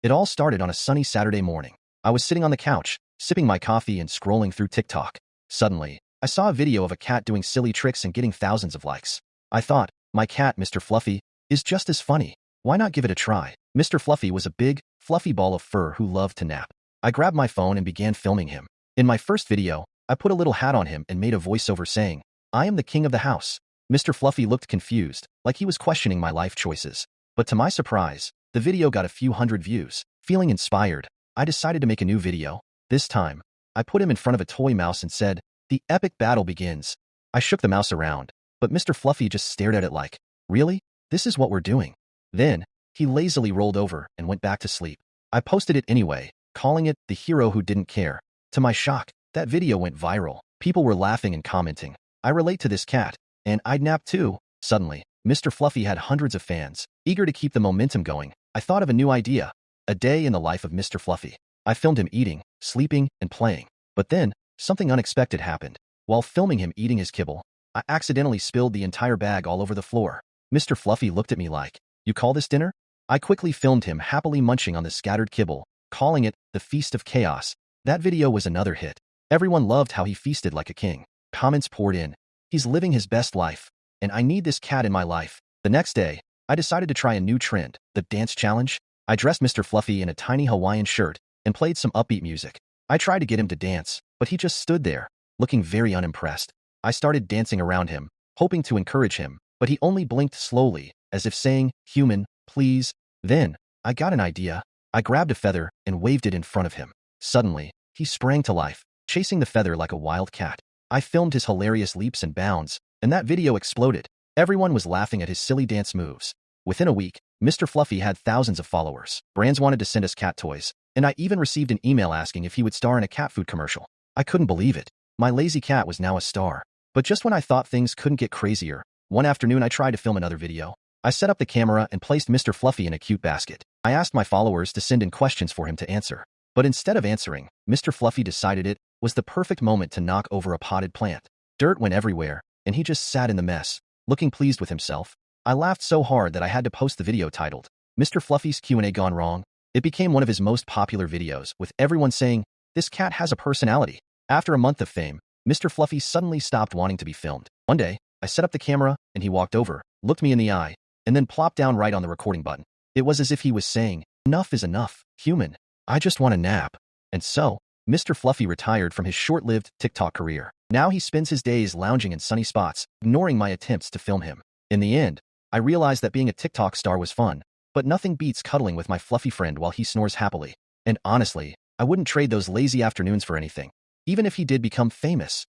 It all started on a sunny Saturday morning. I was sitting on the couch, sipping my coffee and scrolling through TikTok. Suddenly, I saw a video of a cat doing silly tricks and getting thousands of likes. I thought, my cat, Mr. Fluffy, is just as funny. Why not give it a try? Mr. Fluffy was a big, fluffy ball of fur who loved to nap. I grabbed my phone and began filming him. In my first video, I put a little hat on him and made a voiceover saying, "I am the king of the house." Mr. Fluffy looked confused, like he was questioning my life choices. But to my surprise, the video got a few hundred views. Feeling inspired, I decided to make a new video. This time, I put him in front of a toy mouse and said, "The epic battle begins." I shook the mouse around, but Mr. Fluffy just stared at it like, "Really? This is what we're doing?" Then, he lazily rolled over and went back to sleep. I posted it anyway, calling it the hero who didn't care. To my shock, that video went viral. People were laughing and commenting, "I relate to this cat, and I'd nap too." Suddenly, Mr. Fluffy had hundreds of fans. Eager to keep the momentum going, I thought of a new idea. A day in the life of Mr. Fluffy. I filmed him eating, sleeping, and playing. But then, something unexpected happened. While filming him eating his kibble, I accidentally spilled the entire bag all over the floor. Mr. Fluffy looked at me like, "You call this dinner?" I quickly filmed him happily munching on the scattered kibble, calling it the Feast of Chaos. That video was another hit. Everyone loved how he feasted like a king. Comments poured in. "He's living his best life, and I need this cat in my life." The next day, I decided to try a new trend, the dance challenge. I dressed Mr. Fluffy in a tiny Hawaiian shirt and played some upbeat music. I tried to get him to dance, but he just stood there, looking very unimpressed. I started dancing around him, hoping to encourage him, but he only blinked slowly, as if saying, "Human, please." Then, I got an idea. I grabbed a feather and waved it in front of him. Suddenly, he sprang to life, chasing the feather like a wild cat. I filmed his hilarious leaps and bounds, and that video exploded. Everyone was laughing at his silly dance moves. Within a week, Mr. Fluffy had thousands of followers. Brands wanted to send us cat toys, and I even received an email asking if he would star in a cat food commercial. I couldn't believe it. My lazy cat was now a star. But just when I thought things couldn't get crazier, one afternoon I tried to film another video. I set up the camera and placed Mr. Fluffy in a cute basket. I asked my followers to send in questions for him to answer. But instead of answering, Mr. Fluffy decided it was the perfect moment to knock over a potted plant. Dirt went everywhere, and he just sat in the mess, looking pleased with himself. I laughed so hard that I had to post the video titled, "Mr. Fluffy's Q&A Gone Wrong." It became one of his most popular videos, with everyone saying, "This cat has a personality." After a month of fame, Mr. Fluffy suddenly stopped wanting to be filmed. One day, I set up the camera, and he walked over, looked me in the eye, and then plopped down right on the recording button. It was as if he was saying, "Enough is enough, human. I just want a nap." And so, Mr. Fluffy retired from his short-lived TikTok career. Now he spends his days lounging in sunny spots, ignoring my attempts to film him. In the end, I realized that being a TikTok star was fun, but nothing beats cuddling with my fluffy friend while he snores happily. And honestly, I wouldn't trade those lazy afternoons for anything, even if he did become famous.